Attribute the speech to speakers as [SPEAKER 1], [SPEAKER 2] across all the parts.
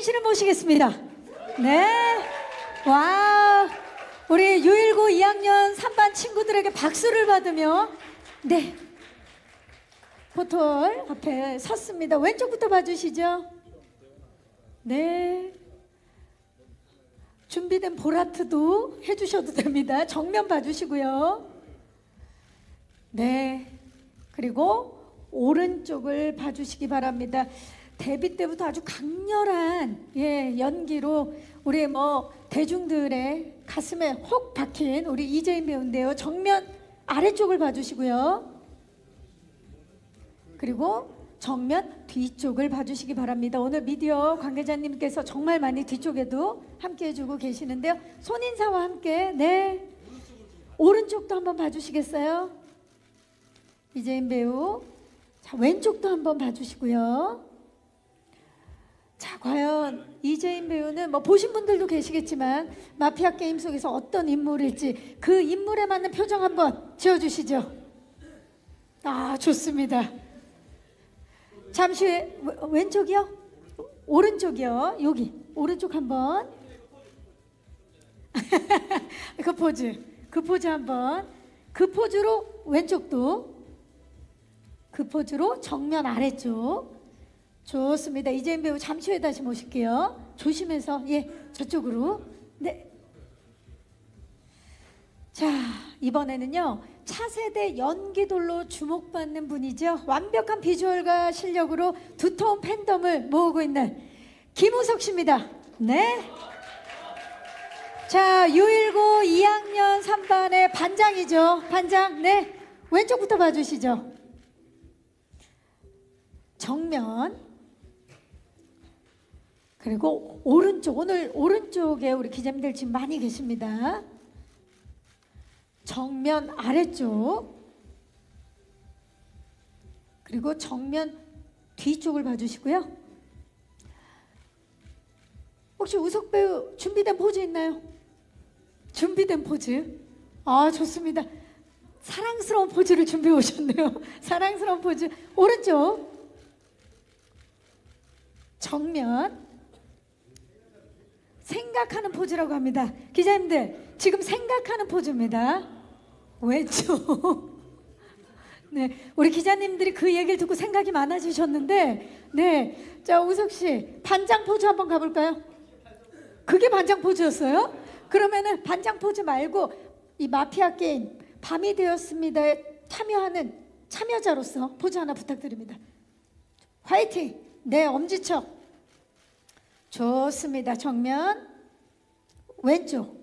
[SPEAKER 1] 최예빈 씨를 모시겠습니다. 네. 와, 우리 유1고 2학년 3반 친구들에게 박수를 받으며 네, 포털 앞에 섰습니다. 왼쪽부터 봐주시죠. 네. 준비된 보라트도 해주셔도 됩니다. 정면 봐주시고요. 네. 그리고 오른쪽을 봐주시기 바랍니다. 데뷔 때부터 아주 강렬한 연기로 우리 대중들의 가슴에 혹 박힌 우리 이재인 배우인데요. 정면 아래쪽을 봐주시고요. 그리고 정면 뒤쪽을 봐주시기 바랍니다. 오늘 미디어 관계자님께서 정말 많이 뒤쪽에도 함께 해주고 계시는데요. 손인사와 함께 네, 오른쪽도 한번 봐주시겠어요? 이재인 배우. 자, 왼쪽도 한번 봐주시고요. 자, 과연 이재인 배우는 보신 분들도 계시겠지만 마피아 게임 속에서 어떤 인물일지 그 인물에 맞는 표정 한번 지어주시죠. 아, 좋습니다. 잠시 왼쪽이요? 오른쪽이요. 여기 오른쪽 한번. 그 포즈 한번. 그 포즈로 왼쪽도. 그 포즈로 정면 아래쪽. 좋습니다. 이재인 배우 잠시 후에 다시 모실게요. 조심해서 저쪽으로. 네. 자, 이번에는요 차세대 연기돌로 주목받는 분이죠. 완벽한 비주얼과 실력으로 두터운 팬덤을 모으고 있는 김우석 씨입니다. 네. 자, 유1고 2학년 3반의 반장이죠. 반장. 네. 왼쪽부터 봐주시죠. 정면. 그리고 오른쪽. 오늘 오른쪽에 우리 기자님들 지금 많이 계십니다. 정면 아래쪽. 그리고 정면 뒤쪽을 봐주시고요. 혹시 우석 배우 준비된 포즈 있나요? 준비된 포즈. 아, 좋습니다. 사랑스러운 포즈를 준비해 오셨네요. 사랑스러운 포즈. 오른쪽. 정면. 생각하는 포즈라고 합니다. 기자님들 지금 생각하는 포즈입니다. 왼쪽. 네, 우리 기자님들이 그 얘기를 듣고 생각이 많아지셨는데 네, 자, 우석 씨 반장 포즈 한번 가볼까요? 그게 반장 포즈였어요? 그러면은 반장 포즈 말고 이 마피아 게임 밤이 되었습니다에 참여하는 참여자로서 포즈 하나 부탁드립니다. 화이팅! 네, 엄지척. 좋습니다. 정면. 왼쪽.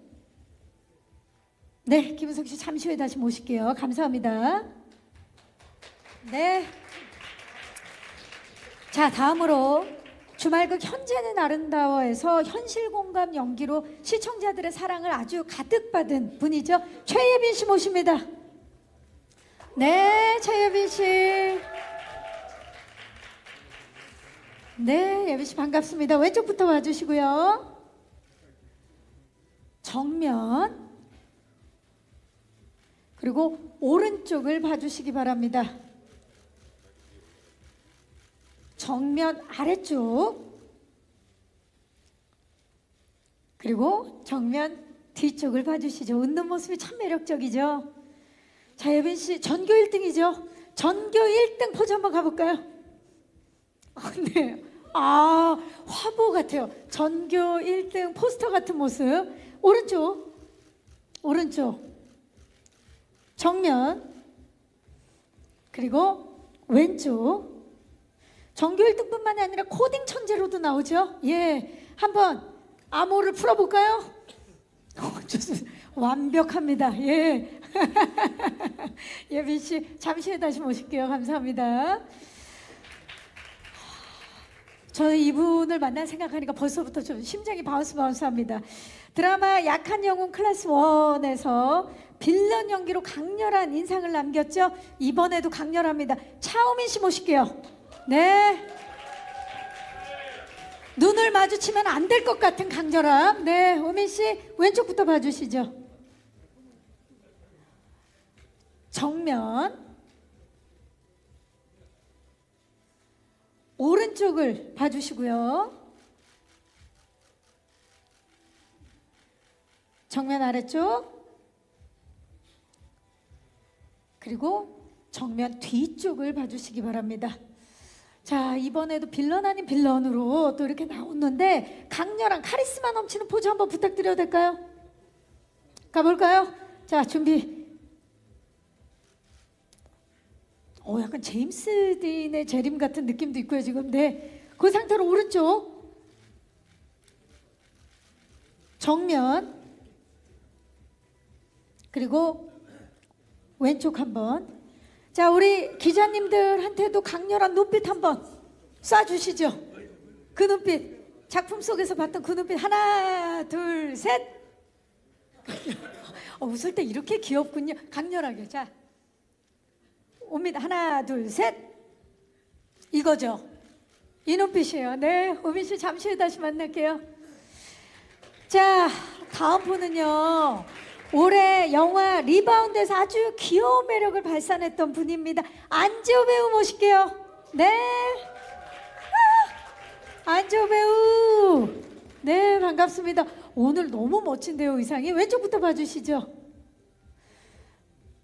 [SPEAKER 1] 네, 김우석 씨 잠시 후에 다시 모실게요. 감사합니다. 네. 자, 다음으로 주말극 현재는 아름다워에서 현실 공감 연기로 시청자들의 사랑을 아주 가득 받은 분이죠. 최예빈 씨 모십니다. 네, 최예빈 씨. 네, 예빈 씨 반갑습니다. 왼쪽부터 와주시고요. 정면. 그리고 오른쪽을 봐주시기 바랍니다. 정면 아래쪽. 그리고 정면 뒤쪽을 봐주시죠. 웃는 모습이 참 매력적이죠. 자, 예빈 씨 전교 1등이죠. 전교 1등 포즈 한번 가볼까요? 네. 아, 화보 같아요. 전교 1등 포스터 같은 모습. 오른쪽. 오른쪽. 정면. 그리고 왼쪽. 전교 1등뿐만이 아니라 코딩 천재로도 나오죠. 예, 한번 암호를 풀어볼까요? 좋습니다. 완벽합니다. 예. 예빈 씨 잠시 후에 다시 모실게요. 감사합니다. 저는 이분을 만나 생각하니까 벌써부터 좀 심장이 바운스바운스합니다. 드라마 약한 영웅 클래스 1에서 빌런 연기로 강렬한 인상을 남겼죠. 이번에도 강렬합니다. 차우민 씨 모실게요. 네. 눈을 마주치면 안 될 것 같은 강렬함. 네, 우민 씨 왼쪽부터 봐주시죠. 정면. 오른쪽을 봐주시고요. 정면 아래쪽. 그리고 정면 뒤쪽을 봐주시기 바랍니다. 자, 이번에도 빌런 아닌 빌런으로 또 이렇게 나오는데 강렬한 카리스마 넘치는 포즈 한번 부탁드려도 될까요? 가볼까요? 자, 준비. 약간 제임스 딘의 재림 같은 느낌도 있고요 지금. 네, 그 상태로 오른쪽 정면, 그리고 왼쪽 한번. 자, 우리 기자님들한테도 강렬한 눈빛 한번 쏴주시죠. 그 눈빛, 작품 속에서 봤던 그 눈빛. 하나 둘 셋. 웃을 때 이렇게 귀엽군요. 강렬하게. 자, 옵니다. 하나 둘 셋. 이거죠. 이 눈빛이에요. 네, 우민 씨 잠시 후에 다시 만날게요. 자, 다음 분은요, 올해 영화 리바운드에서 아주 귀여운 매력을 발산했던 분입니다. 안지호 배우 모실게요. 네, 안지호 배우. 네, 반갑습니다. 오늘 너무 멋진데요, 의상이. 왼쪽부터 봐주시죠.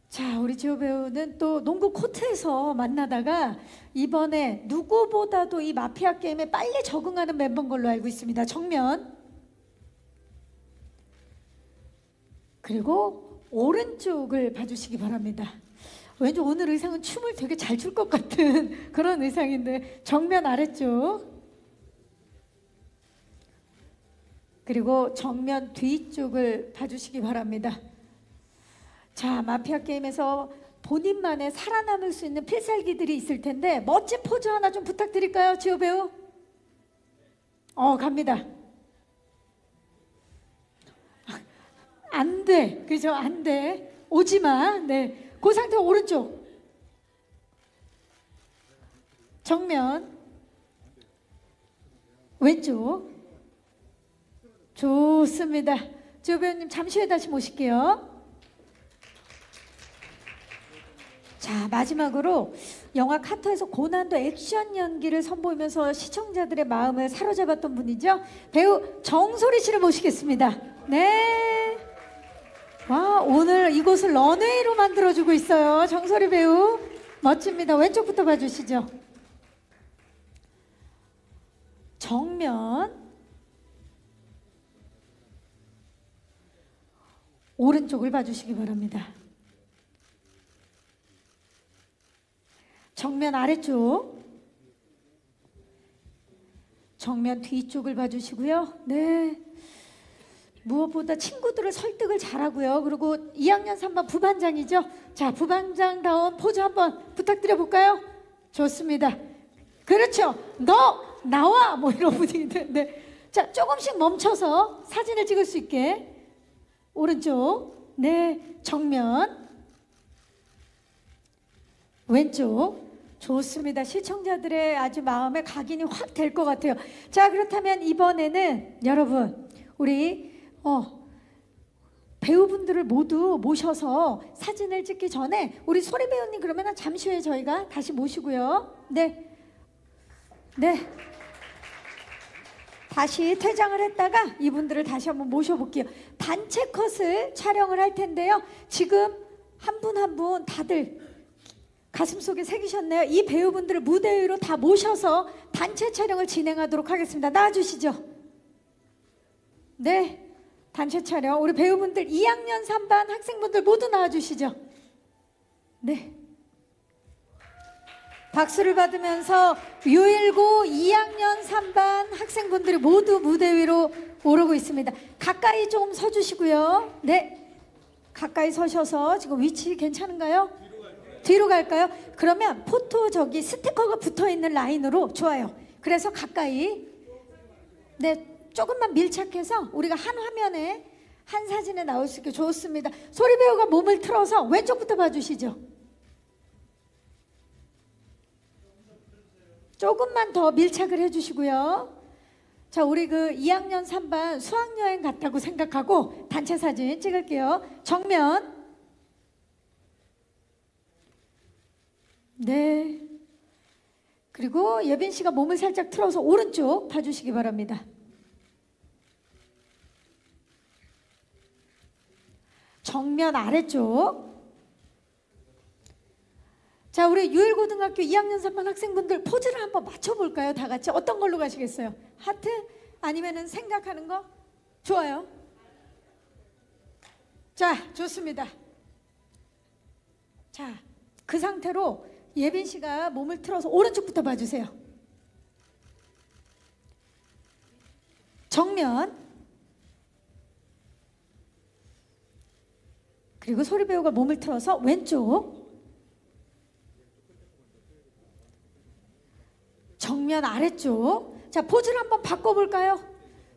[SPEAKER 1] 자, 우리 지호 배우는 또 농구 코트에서 만나다가 이번에 누구보다도 이 마피아 게임에 빨리 적응하는 멤버인 걸로 알고 있습니다. 정면, 그리고 오른쪽을 봐주시기 바랍니다. 왠지 오늘 의상은 춤을 되게 잘 출 것 같은 그런 의상인데, 정면 아래쪽, 그리고 정면 뒤쪽을 봐주시기 바랍니다. 자, 마피아 게임에서 본인만의 살아남을 수 있는 필살기들이 있을 텐데 멋진 포즈 하나 좀 부탁드릴까요, 지호 배우? 갑니다. 안 돼, 그죠? 안 돼. 오지마. 네, 그 상태. 오른쪽 정면, 왼쪽. 좋습니다. 지호 배우님 잠시 후에 다시 모실게요. 자, 마지막으로 영화 카터에서 고난도 액션 연기를 선보이면서 시청자들의 마음을 사로잡았던 분이죠. 배우 정소리 씨를 모시겠습니다. 네. 와, 오늘 이곳을 런웨이로 만들어주고 있어요. 정소리 배우 멋집니다. 왼쪽부터 봐주시죠. 정면, 오른쪽을 봐주시기 바랍니다. 정면 아래쪽, 정면 뒤쪽을 봐주시고요. 네, 무엇보다 친구들을 설득을 잘하고요. 그리고 2학년 3반 부반장이죠. 자, 부반장다운 포즈 한번 부탁드려 볼까요? 좋습니다. 그렇죠. 너 나와, 뭐 이런 분위기인데. 네. 자, 조금씩 멈춰서 사진을 찍을 수 있게. 오른쪽, 네, 정면, 왼쪽. 좋습니다. 시청자들의 아주 마음에 각인이 확 될 것 같아요. 자, 그렇다면 이번에는 여러분, 우리 배우분들을 모두 모셔서 사진을 찍기 전에 우리 소리 배우님 그러면 잠시 후에 저희가 다시 모시고요. 네, 네, 다시 퇴장을 했다가 이분들을 다시 한번 모셔볼게요. 단체 컷을 촬영을 할 텐데요. 지금 한 분 한 분 다들 가슴속에 새기셨네요. 이 배우분들을 무대 위로 다 모셔서 단체 촬영을 진행하도록 하겠습니다. 나와주시죠. 네, 단체 촬영. 우리 배우분들 2학년 3반 학생분들 모두 나와주시죠. 네, 박수를 받으면서 유1고 2학년 3반 학생분들이 모두 무대 위로 오르고 있습니다. 가까이 좀 서주시고요. 네, 가까이 서셔서 지금 위치 괜찮은가요? 뒤로 갈까요? 그러면 포토 저기 스티커가 붙어있는 라인으로. 좋아요. 그래서 가까이, 네, 조금만 밀착해서 우리가 한 화면에 한 사진에 나올 수 있게. 좋습니다. 소리 배우가 몸을 틀어서 왼쪽부터 봐주시죠. 조금만 더 밀착을 해주시고요. 자, 우리 그 2학년 3반 수학여행 갔다고 생각하고 단체 사진 찍을게요. 정면, 네, 그리고 예빈 씨가 몸을 살짝 틀어서 오른쪽 봐주시기 바랍니다. 정면 아래쪽. 자, 우리 유일고등학교 2학년 3반 학생분들 포즈를 한번 맞춰볼까요? 다 같이 어떤 걸로 가시겠어요? 하트? 아니면은 생각하는 거? 좋아요. 자, 좋습니다. 자, 그 상태로 예빈 씨가 몸을 틀어서 오른쪽부터 봐주세요. 정면. 그리고 소리 배우가 몸을 틀어서 왼쪽. 정면 아래쪽. 자, 포즈를 한번 바꿔볼까요?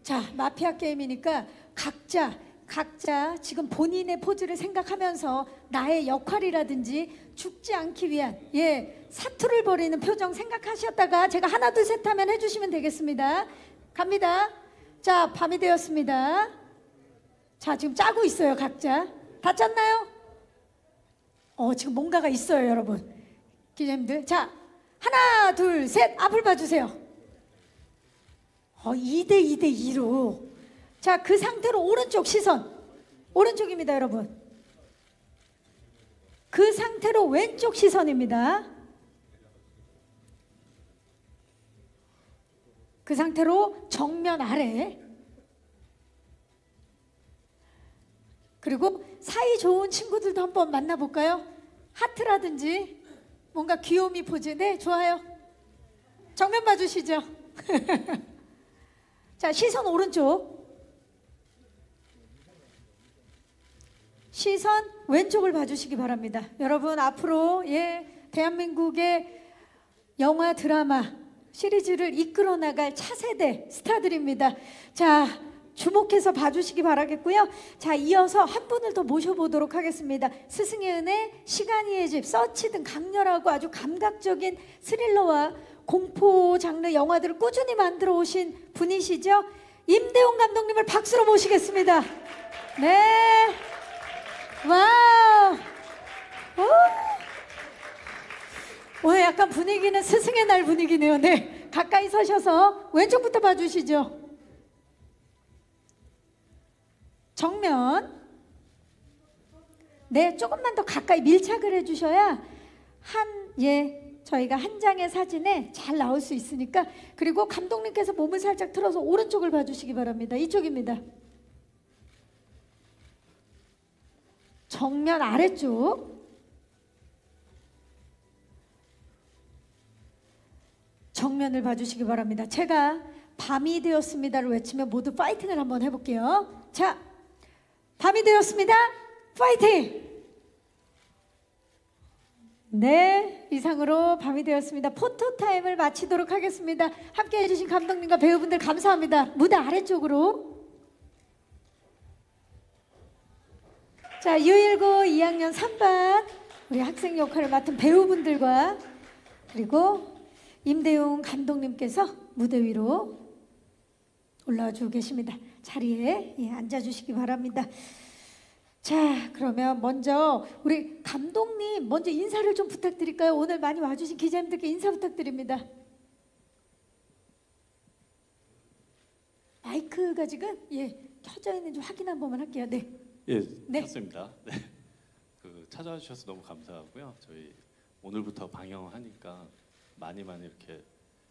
[SPEAKER 1] 자, 마피아 게임이니까 각자 지금 본인의 포즈를 생각하면서 나의 역할이라든지 죽지 않기 위한 사투를 벌이는 표정 생각하셨다가 제가 하나 둘 셋 하면 해주시면 되겠습니다. 갑니다. 자, 밤이 되었습니다. 자, 지금 짜고 있어요. 각자 다 짰나요? 지금 뭔가가 있어요, 여러분. 기자님들. 자, 하나 둘 셋 앞을 봐주세요. 2대2로. 자, 그 상태로 오른쪽 시선. 오른쪽입니다, 여러분. 그 상태로 왼쪽 시선입니다. 그 상태로 정면 아래. 그리고 사이 좋은 친구들도 한번 만나볼까요? 하트라든지 뭔가 귀요미 포즈. 네, 좋아요. 정면 봐주시죠. 자, 시선 오른쪽. 시선 왼쪽을 봐주시기 바랍니다. 여러분, 앞으로 대한민국의 영화 드라마 시리즈를 이끌어 나갈 차세대 스타들입니다. 자, 주목해서 봐주시기 바라겠고요. 자, 이어서 한 분을 더 모셔보도록 하겠습니다. 스승의 은혜, 시간이의 집, 서치 등 강렬하고 아주 감각적인 스릴러와 공포 장르 영화들을 꾸준히 만들어 오신 분이시죠. 임대웅 감독님을 박수로 모시겠습니다. 네. 와우. 오늘 약간 분위기는 스승의 날 분위기네요. 네, 가까이 서셔서 왼쪽부터 봐주시죠. 정면. 네, 조금만 더 가까이 밀착을 해주셔야 저희가 한 장의 사진에 잘 나올 수 있으니까. 그리고 감독님께서 몸을 살짝 틀어서 오른쪽을 봐주시기 바랍니다. 이쪽입니다. 정면 아래쪽. 정면을 봐주시기 바랍니다. 제가 밤이 되었습니다를 외치면 모두 파이팅을 한번 해볼게요. 자, 밤이 되었습니다. 파이팅! 네, 이상으로 밤이 되었습니다. 포토타임을 마치도록 하겠습니다. 함께 해주신 감독님과 배우분들 감사합니다. 무대 아래쪽으로. 자, 유일고 2학년 3반 우리 학생 역할을 맡은 배우분들과 그리고 임대웅 감독님께서 무대 위로 올라와 주고 계십니다. 자리에 앉아주시기 바랍니다. 자, 그러면 먼저 우리 감독님 먼저 인사를 좀 부탁드릴까요? 오늘 많이 와주신 기자님들께 인사 부탁드립니다. 마이크가 지금 켜져 있는지 확인 한 번만 할게요. 네.
[SPEAKER 2] 네, 켰습니다. 네. 찾아와 주셔서 너무 감사하고요. 저희 오늘부터 방영하니까 많이 이렇게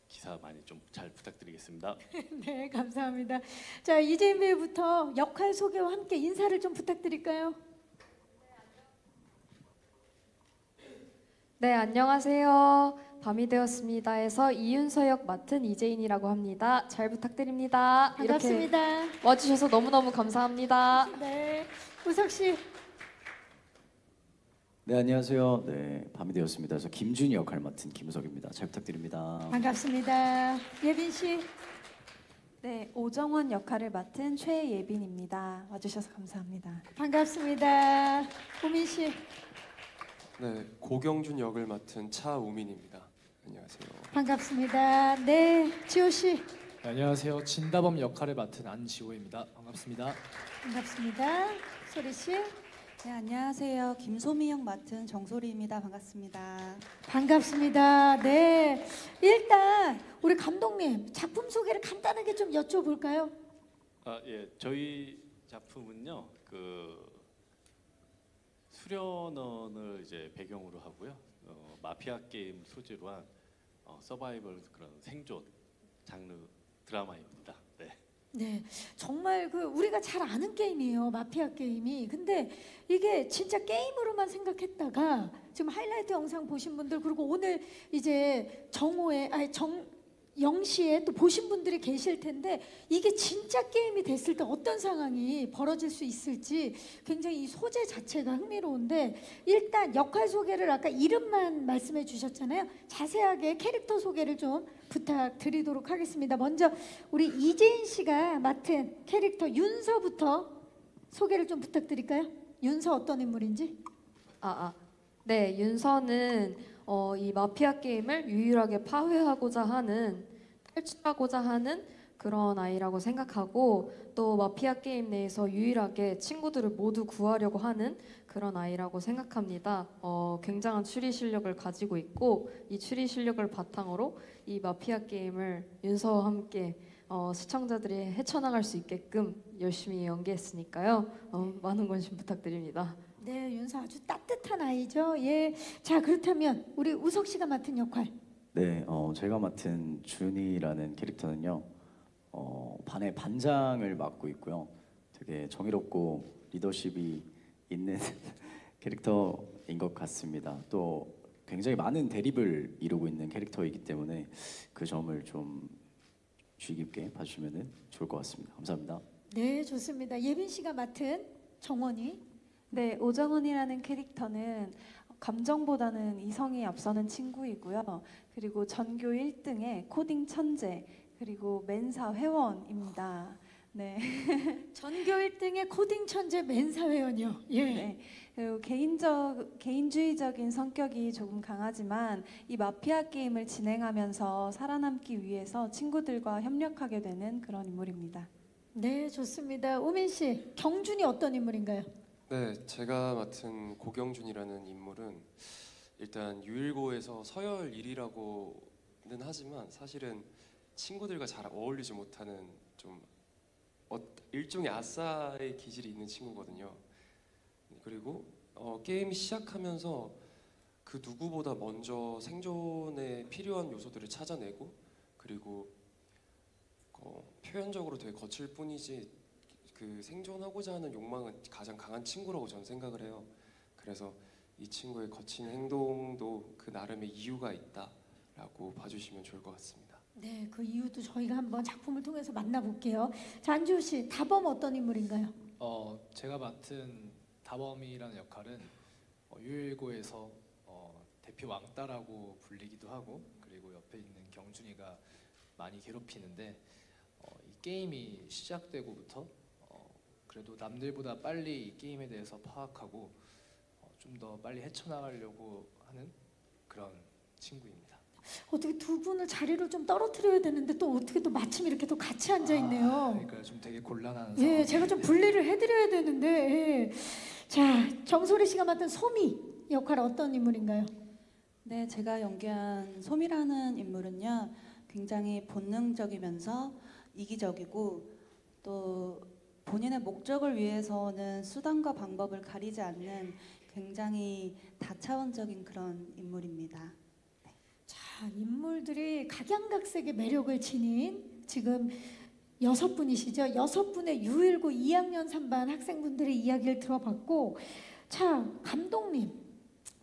[SPEAKER 2] 기사 많이 좀 잘 부탁드리겠습니다.
[SPEAKER 1] 네, 감사합니다. 자, 이재인 배우부터 역할 소개와 함께 인사를 좀 부탁드릴까요?
[SPEAKER 3] 네, 안녕하세요. 밤이 되었습니다에서 이윤서 역 맡은 이재인이라고 합니다. 잘 부탁드립니다.
[SPEAKER 1] 반갑습니다.
[SPEAKER 3] 이렇게 와주셔서 너무너무 감사합니다.
[SPEAKER 1] 네, 우석 씨.
[SPEAKER 4] 네, 안녕하세요. 네, 밤이 되었습니다. 저 김준이 역할 맡은 김우석입니다. 잘 부탁드립니다.
[SPEAKER 1] 반갑습니다. 예빈 씨.
[SPEAKER 5] 네, 오정원 역할을 맡은 최예빈입니다. 와주셔서 감사합니다.
[SPEAKER 1] 반갑습니다. 우민 씨.
[SPEAKER 6] 네, 고경준 역을 맡은 차우민입니다. 안녕하세요.
[SPEAKER 1] 반갑습니다. 네, 지호 씨.
[SPEAKER 7] 네, 안녕하세요. 진다범 역할을 맡은 안지호입니다. 반갑습니다.
[SPEAKER 1] 반갑습니다. 소리 씨.
[SPEAKER 5] 네, 안녕하세요. 김소미 역 맡은 정소리입니다. 반갑습니다.
[SPEAKER 1] 반갑습니다. 네, 일단 우리 감독님 작품 소개를 간단하게 좀 여쭤볼까요?
[SPEAKER 2] 저희 작품은요, 수련원을 이제 배경으로 하고요. 마피아 게임 소재로 한 서바이벌 그런 생존 장르 드라마입니다. 네.
[SPEAKER 1] 네, 정말 그 우리가 잘 아는 게임이에요, 마피아 게임이. 근데 이게 진짜 게임으로만 생각했다가 지금 하이라이트 영상 보신 분들, 그리고 오늘 이제 영시에 또 보신 분들이 계실 텐데, 이게 진짜 게임이 됐을 때 어떤 상황이 벌어질 수 있을지 굉장히 이 소재 자체가 흥미로운데, 일단 역할 소개를 아까 이름만 말씀해 주셨잖아요. 자세하게 캐릭터 소개를 좀 부탁드리도록 하겠습니다. 먼저 우리 이재인 씨가 맡은 캐릭터 윤서부터 소개를 좀 부탁드릴까요? 윤서 어떤 인물인지?
[SPEAKER 3] 네, 윤서는 이 마피아 게임을 유일하게 탈출하고자 하는 그런 아이라고 생각하고, 또 마피아 게임 내에서 유일하게 친구들을 모두 구하려고 하는 그런 아이라고 생각합니다. 굉장한 추리 실력을 가지고 있고, 이 추리 실력을 바탕으로 이 마피아 게임을 윤서와 함께 시청자들이 헤쳐나갈 수 있게끔 열심히 연기했으니까요. 많은 관심 부탁드립니다.
[SPEAKER 1] 네, 윤서 아주 따뜻한 아이죠. 예. 자, 그렇다면 우리 우석 씨가 맡은 역할.
[SPEAKER 4] 네, 제가 맡은 준이라는 캐릭터는요, 반의 반장을 맡고 있고요. 되게 정의롭고 리더십이 있는 캐릭터인 것 같습니다. 또 굉장히 많은 대립을 이루고 있는 캐릭터이기 때문에 그 점을 좀 주의 깊게 봐주시면 좋을 것 같습니다. 감사합니다.
[SPEAKER 1] 네, 좋습니다. 예빈 씨가 맡은 정원이.
[SPEAKER 8] 네, 오정원이라는 캐릭터는 감정보다는 이성이 앞서는 친구이고요. 그리고 전교 1등의 코딩 천재, 그리고 멘사 회원입니다. 네.
[SPEAKER 1] 전교 1등의 코딩 천재 멘사 회원이요. 예.
[SPEAKER 8] 네. 그리고 개인주의적인 성격이 조금 강하지만 이 마피아 게임을 진행하면서 살아남기 위해서 친구들과 협력하게 되는 그런 인물입니다.
[SPEAKER 1] 네, 좋습니다. 우민 씨, 경준이 어떤 인물인가요?
[SPEAKER 6] 네, 제가 맡은 고경준이라는 인물은 일단 유일고에서 서열 1위라고는 하지만 사실은 친구들과 잘 어울리지 못하는 좀 일종의 아싸의 기질이 있는 친구거든요. 그리고 게임 시작하면서 그 누구보다 먼저 생존에 필요한 요소들을 찾아내고, 그리고 표현적으로 되게 거칠 뿐이지 그 생존하고자 하는 욕망은 가장 강한 친구라고 저는 생각을 해요. 그래서 이 친구의 거친 행동도 그 나름의 이유가 있다라고 봐주시면 좋을 것 같습니다.
[SPEAKER 1] 네, 그 이유도 저희가 한번 작품을 통해서 만나볼게요. 자, 안지호 씨, 다범 어떤 인물인가요?
[SPEAKER 7] 제가 맡은 다범이라는 역할은 유일고에서 대표 왕따라고 불리기도 하고, 그리고 옆에 있는 경준이가 많이 괴롭히는데, 이 게임이 시작되고부터 그래도 남들보다 빨리 이 게임에 대해서 파악하고 좀 더 빨리 헤쳐나가려고 하는 그런 친구입니다.
[SPEAKER 1] 어떻게 두 분을 자리를 좀 떨어뜨려야 되는데 또 어떻게 또 마침 이렇게 또 같이 앉아 있네요.
[SPEAKER 7] 그러니까 좀 되게 곤란한
[SPEAKER 1] 예,
[SPEAKER 7] 상황.
[SPEAKER 1] 제가 좀 분리를 해드려야 되는데. 예. 자, 정소리 씨가 맡은 소미 역할 어떤 인물인가요?
[SPEAKER 5] 네, 제가 연기한 소미라는 인물은요, 굉장히 본능적이면서 이기적이고, 또 본인의 목적을 위해서는 수단과 방법을 가리지 않는 굉장히 다차원적인 그런 인물입니다.
[SPEAKER 1] 자, 인물들이 각양각색의 매력을 지닌 지금 6분이시죠. 6분의 유일고 2학년 3반 학생분들의 이야기를 들어봤고, 자, 감독님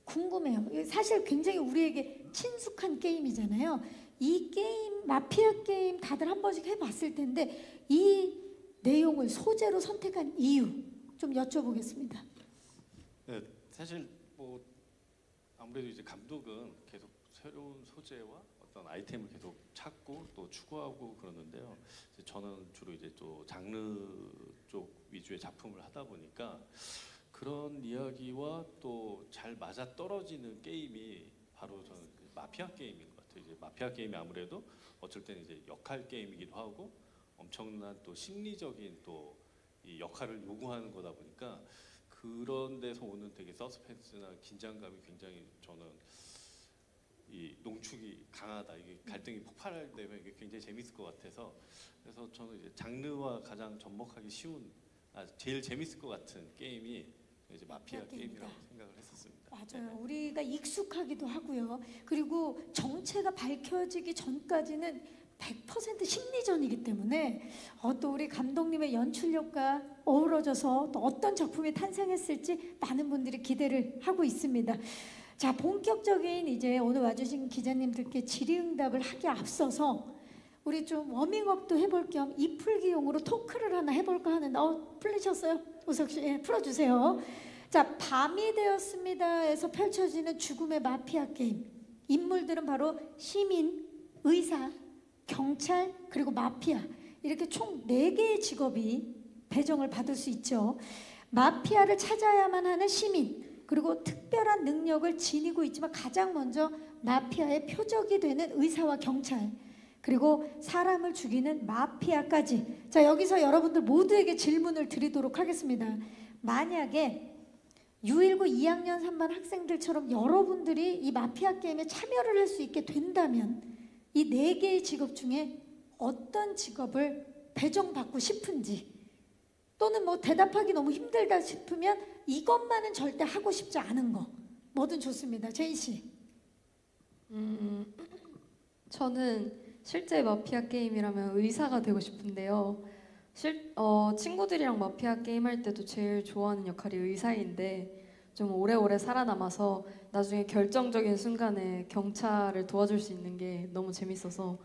[SPEAKER 1] 궁금해요. 사실 굉장히 우리에게 친숙한 게임이잖아요. 이 게임, 마피아 게임 다들 한 번씩 해봤을 텐데 이 내용을 소재로 선택한 이유 좀 여쭤보겠습니다.
[SPEAKER 2] 네, 사실 뭐 아무래도 이제 감독은 계속 새로운 소재와 어떤 아이템을 계속 찾고 또 추구하고 그러는데요. 저는 주로 이제 또 장르 쪽 위주의 작품을 하다 보니까 그런 이야기와 또 잘 맞아 떨어지는 게임이 바로 저는 마피아 게임인 것 같아요. 이제 마피아 게임이 아무래도 어쩔 때는 이제 역할 게임이기도 하고 엄청난 또 심리적인 또 이 역할을 요구하는 거다 보니까 그런 데서 오는 되게 서스펜스나 긴장감이 굉장히 저는 이 농축이 강하다. 이게 갈등이 폭발할 때면 이게 굉장히 재밌을 것 같아서 그래서 저는 이제 장르와 가장 접목하기 쉬운 제일 재밌을 것 같은 게임이 이제 마피아
[SPEAKER 1] 마피아 게임이다.
[SPEAKER 2] 게임이라고 생각을 했었습니다.
[SPEAKER 1] 맞아요. 우리가 익숙하기도 하고요. 그리고 정체가 밝혀지기 전까지는 100% 심리전이기 때문에 또 우리 감독님의 연출력과 어우러져서 또 어떤 작품이 탄생했을지 많은 분들이 기대를 하고 있습니다. 자, 본격적인 이제 오늘 와주신 기자님들께 질의응답을 하기 앞서서 우리 좀 워밍업도 해볼 겸 이풀기용으로 토크를 하나 해볼까 하는데 풀리셨어요? 우석 씨, 예, 풀어주세요. 자, 밤이 되었습니다에서 펼쳐지는 죽음의 마피아 게임. 인물들은 바로 시민, 의사, 경찰, 그리고 마피아. 이렇게 총 4개의 직업이 배정을 받을 수 있죠. 마피아를 찾아야만 하는 시민, 그리고 특별한 능력을 지니고 있지만 가장 먼저 마피아의 표적이 되는 의사와 경찰, 그리고 사람을 죽이는 마피아까지. 자, 여기서 여러분들 모두에게 질문을 드리도록 하겠습니다. 만약에 U19 2학년 3반 학생들처럼 여러분들이 이 마피아 게임에 참여를 할 수 있게 된다면 이 4개의 직업 중에 어떤 직업을 배정받고 싶은지, 또는 뭐 대답하기 너무 힘들다 싶으면 이것만은 절대 하고 싶지 않은 거 뭐든 좋습니다. 제이 씨.
[SPEAKER 3] 저는 실제 마피아 게임이라면 의사가 되고 싶은데요. 친구들이랑 마피아 게임 할 때도 제일 좋아하는 역할이 의사인데 좀 오래오래 살아남아서 나중에 결정적인 순간에 경찰을 도와줄 수 있는 게 너무 재밌어서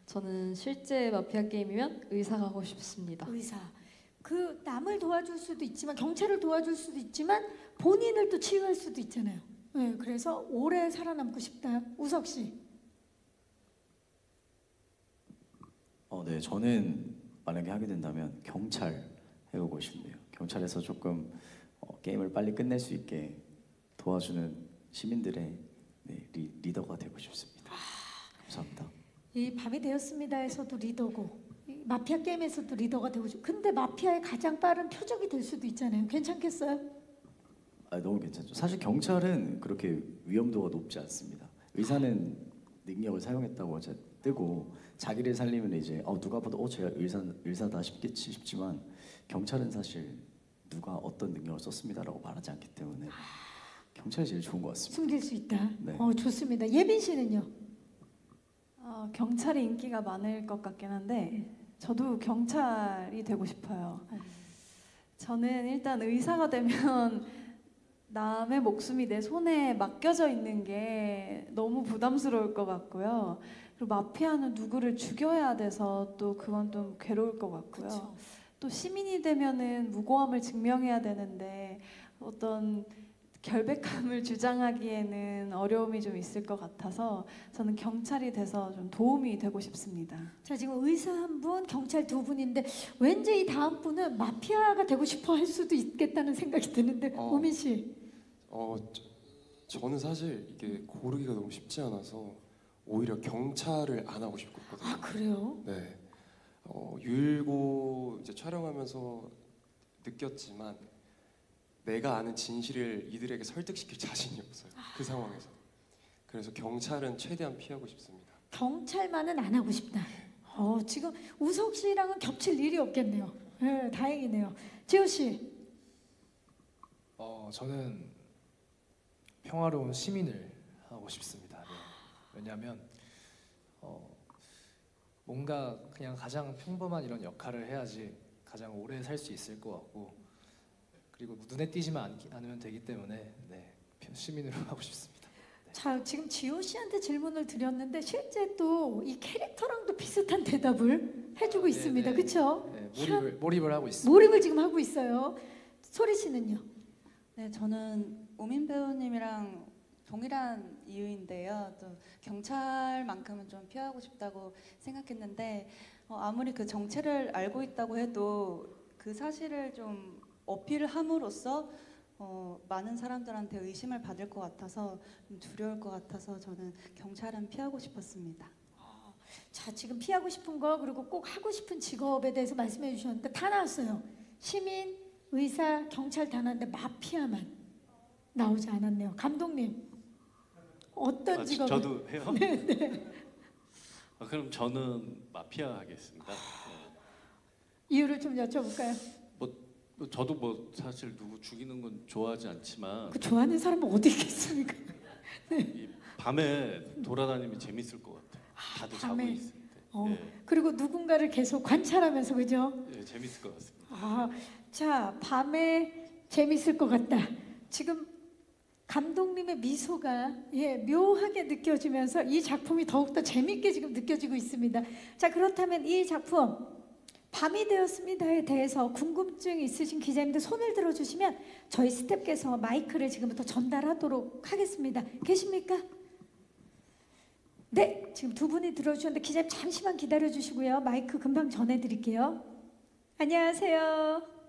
[SPEAKER 3] 저는 실제 마피아 게임이면 의사가 하고 싶습니다.
[SPEAKER 1] 의사. 그 남을 도와줄 수도 있지만 경찰을 도와줄 수도 있지만 본인을 또 치유할 수도 있잖아요. 네, 그래서 오래 살아남고 싶다. 우석 씨.
[SPEAKER 4] 네, 저는 만약에 하게 된다면 경찰 해보고 싶네요. 경찰에서 조금 게임을 빨리 끝낼 수 있게 도와주는 시민들의 리더가 되고 싶습니다. 감사합니다.
[SPEAKER 1] 이 밤이 되었습니다에서도 리더고 이 마피아 게임에서도 리더가 되고 싶고, 근데 마피아의 가장 빠른 표적이 될 수도 있잖아요. 괜찮겠어요?
[SPEAKER 4] 너무 괜찮죠. 사실 경찰은 그렇게 위험도가 높지 않습니다. 의사는 능력을 사용했다고 이제 뜨고 자기를 살리면 이제 누가 봐도 제가 의사다 싶겠지 싶지만 경찰은 사실 누가 어떤 능력을 썼습니다라고 말하지 않기 때문에 경찰이 제일 좋은 것 같습니다.
[SPEAKER 1] 숨길 수 있다.
[SPEAKER 4] 네.
[SPEAKER 1] 좋습니다. 예빈 씨는요?
[SPEAKER 8] 경찰이 인기가 많을 것 같긴 한데 저도 경찰이 되고 싶어요. 저는 일단 의사가 되면 남의 목숨이 내 손에 맡겨져 있는 게 너무 부담스러울 것 같고요. 그리고 마피아는 누구를 죽여야 돼서 또 그건 좀 괴로울 것 같고요.
[SPEAKER 1] 그쵸.
[SPEAKER 8] 또 시민이 되면은 무고함을 증명해야 되는데 어떤 결백함을 주장하기에는 어려움이 좀 있을 것 같아서 저는 경찰이 돼서 좀 도움이 되고 싶습니다.
[SPEAKER 1] 자, 지금 의사 한 분, 경찰 2분인데 왠지 이 다음 분은 마피아가 되고 싶어 할 수도 있겠다는 생각이 드는데 오민 씨.
[SPEAKER 6] 저는 사실 이게 고르기가 너무 쉽지 않아서 오히려 경찰을 안 하고 싶거든요.
[SPEAKER 1] 아, 그래요?
[SPEAKER 6] 네. U19 이제 촬영하면서 느꼈지만 내가 아는 진실을 이들에게 설득시킬 자신이 없어요. 그 상황에서. 그래서 경찰은 최대한 피하고 싶습니다.
[SPEAKER 1] 경찰만은 안 하고 싶다. 지금 우석 씨랑은 겹칠 일이 없겠네요. 네, 다행이네요. 지호 씨.
[SPEAKER 7] 저는 평화로운 시민을 하고 싶습니다. 네. 왜냐하면 뭔가 그냥 가장 평범한 이런 역할을 해야지 가장 오래 살 수 있을 것 같고, 그리고 눈에 띄지만 않으면 되기 때문에 시민으로 하고 싶습니다. 네.
[SPEAKER 1] 자, 지금 지호 씨한테 질문을 드렸는데 실제 또 이 캐릭터랑도 비슷한 대답을 해주고 있습니다. 그렇죠?
[SPEAKER 7] 네, 몰입을 하고 있습니다.
[SPEAKER 1] 몰입을 지금 하고 있어요. 소리 씨는요?
[SPEAKER 5] 네, 저는 우민 배우님이랑 동일한 이유인데요. 또 경찰만큼은 좀 피하고 싶다고 생각했는데 아무리 그 정체를 알고 있다고 해도 그 사실을 좀 어필을 함으로써 많은 사람들한테 의심을 받을 것 같아서 좀 두려울 것 같아서 저는 경찰은 피하고 싶었습니다.
[SPEAKER 1] 자, 지금 피하고 싶은 거 그리고 꼭 하고 싶은 직업에 대해서 말씀해 주셨는데 다 나왔어요. 시민, 의사, 경찰 다 나왔는데 마피아만 나오지 않았네요. 감독님, 어떤 직업?
[SPEAKER 2] 저도 해요? 네. 그럼 저는 마피아 하겠습니다.
[SPEAKER 1] 이유를 좀 여쭤볼까요?
[SPEAKER 2] 저도 뭐 사실 누구 죽이는 건 좋아하지 않지만
[SPEAKER 1] 그 좋아하는 사람은 어디 있겠습니까?
[SPEAKER 2] 이 밤에 돌아다니면 재밌을 것 같아요. 다들 자고
[SPEAKER 1] 밤에.
[SPEAKER 2] 있을 때.
[SPEAKER 1] 어,
[SPEAKER 2] 예,
[SPEAKER 1] 그리고 누군가를 계속 관찰하면서 그죠?
[SPEAKER 2] 예, 재밌을 것 같습니다.
[SPEAKER 1] 아, 자, 밤에 재밌을 것 같다. 지금 감독님의 미소가 묘하게 느껴지면서 이 작품이 더욱더 재밌게 지금 느껴지고 있습니다. 자, 그렇다면 이 작품 밤이 되었습니다에 대해서 궁금증 있으신 기자님들 손을 들어주시면 저희 스태프께서 마이크를 지금부터 전달하도록 하겠습니다. 계십니까? 네, 지금 두 분이 들어주셨는데 기자님 잠시만 기다려주시고요. 마이크 금방 전해드릴게요. 안녕하세요.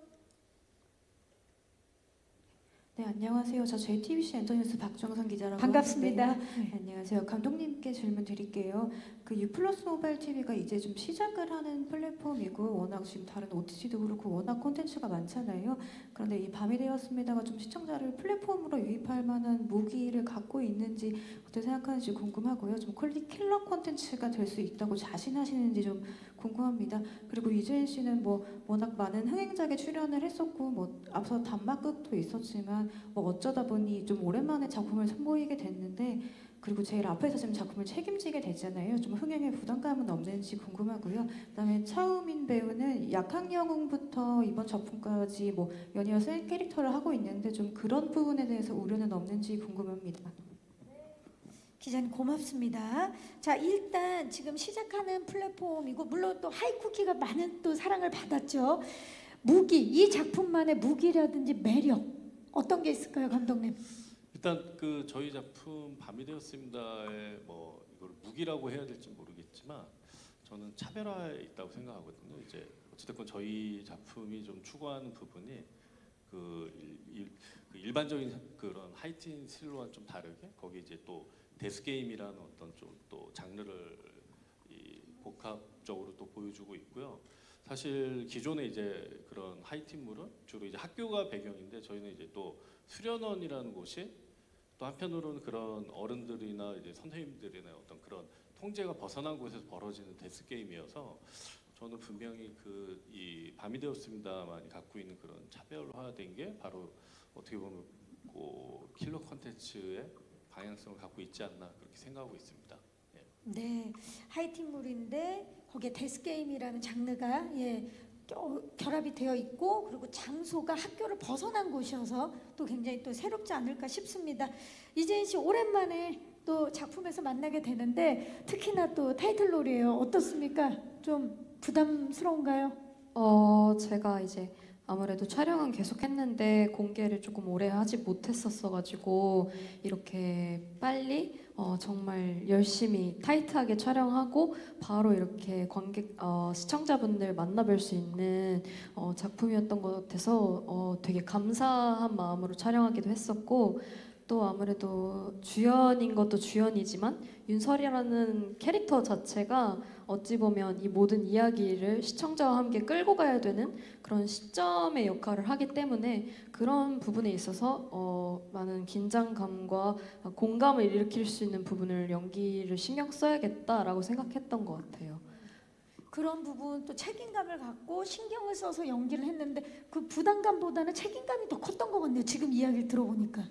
[SPEAKER 9] 네, 안녕하세요. 저 JTBC 엔터뉴스 박정선 기자라고
[SPEAKER 1] 반갑습니다.
[SPEAKER 9] 하는데요. 네, 안녕하세요. 감독님께 질문 드릴게요. 그 U+ 모바일 TV가 이제 좀 시작을 하는 플랫폼이고 워낙 지금 다른 OTT도 그렇고 워낙 콘텐츠가 많잖아요. 그런데 이 밤이 되었습니다가 좀 시청자를 플랫폼으로 유입할 만한 무기를 갖고 있는지 어떻게 생각하는지 궁금하고요. 좀 킬러 콘텐츠가 될 수 있다고 자신하시는지 좀 궁금합니다. 그리고 이재인 씨는 뭐 워낙 많은 흥행작에 출연을 했었고 뭐 앞서 단막극도 있었지만 뭐 어쩌다 보니 좀 오랜만에 작품을 선보이게 됐는데 그리고 제일 앞에서 지금 작품을 책임지게 됐잖아요. 좀 흥행에 부담감은 없는지 궁금하고요. 그다음에 차우민 배우는 약학 영웅부터 이번 작품까지 뭐 연이어 센 캐릭터를 하고 있는데 좀 그런 부분에 대해서 우려는 없는지 궁금합니다.
[SPEAKER 1] 기자님 고맙습니다. 자, 일단 지금 시작하는 플랫폼이고 물론 또 하이쿠키가 많은 또 사랑을 받았죠. 무기, 이 작품만의 무기라든지 매력 어떤 게 있을까요, 감독님?
[SPEAKER 2] 일단 그 저희 작품 밤이 되었습니다에 뭐 이걸 무기라고 해야 될지 모르겠지만 저는 차별화에 있다고 생각하거든요. 이제 어쨌든 저희 작품이 좀 추구하는 부분이 그 일반적인 그런 하이틴 스릴러와는 좀 다르게 거기 이제 또 데스 게임이라는 어떤 좀 또 장르를 복합적으로 또 보여주고 있고요. 사실 기존에 이제 그런 하이틴물은 주로 이제 학교가 배경인데 저희는 이제 또 수련원이라는 곳이 또 한편으로는 그런 어른들이나 이제 선생님들이나 어떤 그런 통제가 벗어난 곳에서 벌어지는 데스 게임이어서 저는 분명히 그 이 밤이 되었습니다만 갖고 있는 그런 차별화된 게 바로 어떻게 보면 그 킬러 콘텐츠의 방향성을 갖고 있지 않나 그렇게 생각하고 있습니다. 예.
[SPEAKER 1] 네, 하이틴물인데 거기에 데스게임이라는 장르가 결합이 되어 있고 그리고 장소가 학교를 벗어난 곳이어서 또 굉장히 또 새롭지 않을까 싶습니다. 이재인 씨 오랜만에 또 작품에서 만나게 되는데 특히나 또 타이틀롤이에요. 어떻습니까? 좀 부담스러운가요?
[SPEAKER 3] 제가 이제 아무래도 촬영은 계속했는데 공개를 조금 오래 하지 못했었어가지고 이렇게 빨리 정말 열심히 타이트하게 촬영하고 바로 이렇게 관객 시청자분들 만나뵐 수 있는 작품이었던 것 같아서 되게 감사한 마음으로 촬영하기도 했었고 또 아무래도 주연인 것도 주연이지만 윤설이라는 캐릭터 자체가 어찌 보면 이 모든 이야기를 시청자와 함께 끌고 가야 되는 그런 시점의 역할을 하기 때문에 그런 부분에 있어서 많은 긴장감과 공감을 일으킬 수 있는 부분을 연기를 신경 써야겠다라고 생각했던 것 같아요.
[SPEAKER 1] 그런 부분 또 책임감을 갖고 신경을 써서 연기를 했는데 그 부담감보다는 책임감이 더 컸던 것 같네요. 지금 이야기를 들어보니까.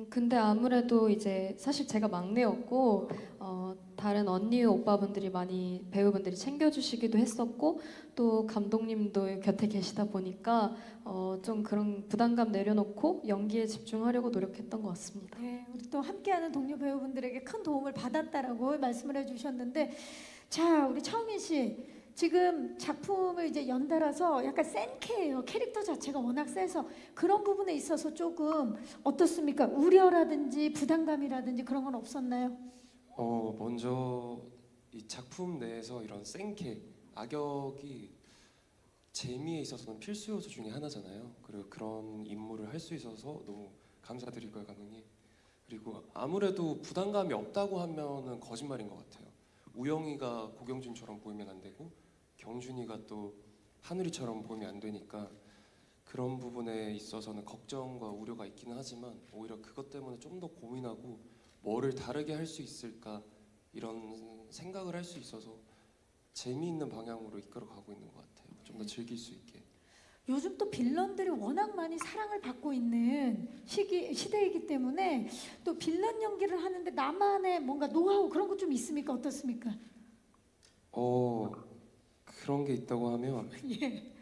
[SPEAKER 3] 근데 아무래도 이제 사실 제가 막내였고 다른 언니 오빠분들이 많이 배우분들이 챙겨주시기도 했었고 또 감독님도 곁에 계시다 보니까 좀 그런 부담감 내려놓고 연기에 집중하려고 노력했던 것 같습니다.
[SPEAKER 1] 네, 우리 또 함께하는 동료 배우분들에게 큰 도움을 받았다라고 말씀을 해주셨는데 자, 우리 차우민 씨 지금 작품을 이제 연달아서 약간 센케예요. 캐릭터 자체가 워낙 세서 그런 부분에 있어서 조금 어떻습니까? 우려라든지 부담감이라든지 그런 건 없었나요?
[SPEAKER 6] 먼저 이 작품 내에서 이런 생캐 악역이 재미에 있어서는 필수 요소 중에 하나잖아요. 그리고 그런 임무를 할 수 있어서 너무 감사드리고요, 감독님. 그리고 아무래도 부담감이 없다고 하면은 거짓말인 것 같아요. 우영이가 고경준처럼 보이면 안 되고 경준이가 또 하늘이처럼 보이면 안 되니까 그런 부분에 있어서는 걱정과 우려가 있기는 하지만 오히려 그것 때문에 좀 더 고민하고 뭐를 다르게 할 수 있을까 이런 생각을 할 수 있어서 재미있는 방향으로 이끌어가고 있는 것 같아요. 좀 더 즐길 수 있게.
[SPEAKER 1] 요즘 또 빌런들이 워낙 많이 사랑을 받고 있는 시대이기 때문에 또 빌런 연기를 하는데 나만의 뭔가 노하우 그런 거 좀 있습니까? 어떻습니까?
[SPEAKER 6] 그런 게 있다고 하면
[SPEAKER 1] 예.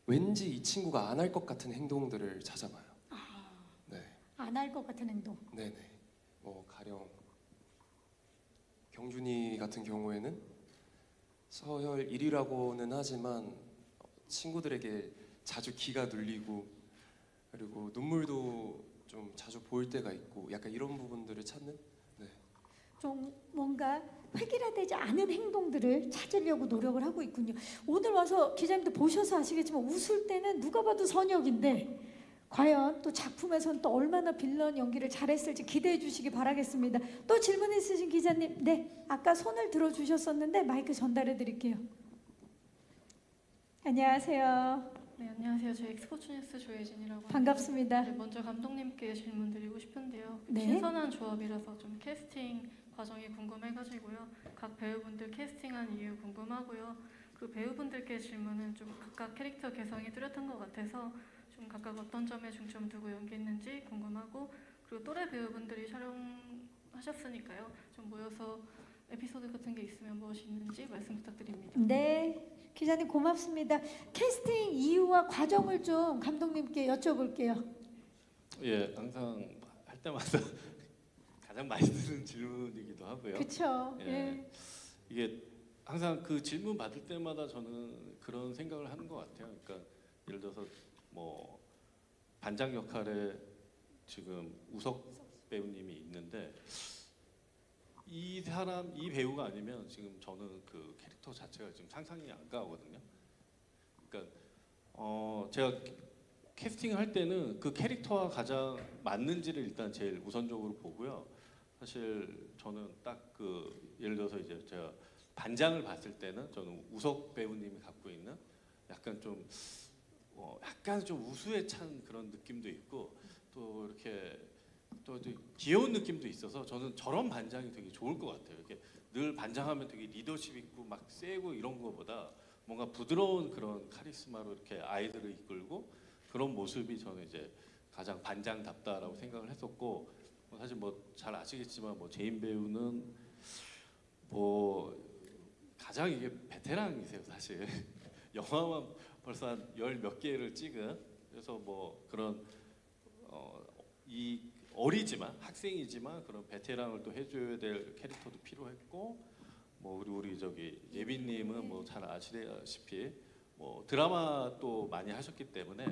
[SPEAKER 6] 왠지 이 친구가 안 할 것 같은 행동들을 찾아봐요. 네,
[SPEAKER 1] 안 할 것 같은 행동.
[SPEAKER 6] 네네. 가령 경준이 같은 경우에는 서열 1위라고는 하지만 친구들에게 자주 기가 눌리고 그리고 눈물도 좀 자주 보일 때가 있고 약간 이런 부분들을 찾는. 네.
[SPEAKER 1] 좀 뭔가 획일화되지 않은 행동들을 찾으려고 노력을 하고 있군요. 오늘 와서 기자님들 보셔서 아시겠지만 웃을 때는 누가 봐도 선역인데 과연 또 작품에서는 또 얼마나 빌런 연기를 잘했을지 기대해 주시기 바라겠습니다. 또 질문 있으신 기자님, 네, 아까 손을 들어주셨었는데 마이크 전달해 드릴게요. 안녕하세요.
[SPEAKER 10] 네, 안녕하세요. 저희 스포츠뉴스 조혜진이라고 합니다.
[SPEAKER 1] 반갑습니다.
[SPEAKER 10] 네, 먼저 감독님께 질문 드리고 싶은데요.
[SPEAKER 1] 네.
[SPEAKER 10] 신선한 조합이라서 좀 캐스팅 과정이 궁금해가지고요. 각 배우분들 캐스팅한 이유 궁금하고요. 그 배우분들께 질문은 좀 각각 캐릭터 개성이 뚜렷한 것 같아서 좀 각각 어떤 점에 중점 두고 연기했는지 궁금하고, 그리고 또래 배우분들이 촬영하셨으니까요. 좀 모여서 에피소드 같은 게 있으면 무엇이 있는지 말씀 부탁드립니다.
[SPEAKER 1] 네, 기자님 고맙습니다. 캐스팅 이유와 과정을 좀 감독님께 여쭤볼게요.
[SPEAKER 2] 예, 항상 할 때마다 가장 많이 드는 질문이기도 하고요.
[SPEAKER 1] 그렇죠.
[SPEAKER 2] 예.
[SPEAKER 1] 예.
[SPEAKER 2] 이게 항상 그 질문 받을 때마다 저는 그런 생각을 하는 것 같아요. 그러니까 예를 들어서 뭐 반장 역할에 지금 우석 배우님이 있는데 이 배우가 아니면 지금 저는 그 캐릭터 자체가 지금 상상이 안 가거든요. 그러니까 제가 캐스팅을 할 때는 그 캐릭터와 가장 맞는지를 일단 제일 우선적으로 보고요. 사실 저는 딱 그 예를 들어서 이제 제가 반장을 봤을 때는 저는 우석 배우님이 갖고 있는 약간 좀 우수에 찬 그런 느낌도 있고 또 이렇게 또 귀여운 느낌도 있어서 저는 저런 반장이 되게 좋을 것 같아요. 이렇게 늘 반장하면 되게 리더십 있고 막 세고 이런 거보다 뭔가 부드러운 그런 카리스마로 이렇게 아이들을 이끌고 그런 모습이 저는 이제 가장 반장답다라고 생각을 했었고, 사실 뭐 잘 아시겠지만 뭐 제인 배우는 뭐 가장 이게 베테랑이세요 사실. 영화만 벌써 한 10몇 개를 찍은, 그래서 뭐 그런 이 어리지만 학생이지만 그런 베테랑을 또 해줘야 될 캐릭터도 필요했고, 뭐 우리 저기 예빈님은 뭐 잘 아시다시피 뭐 드라마 또 많이 하셨기 때문에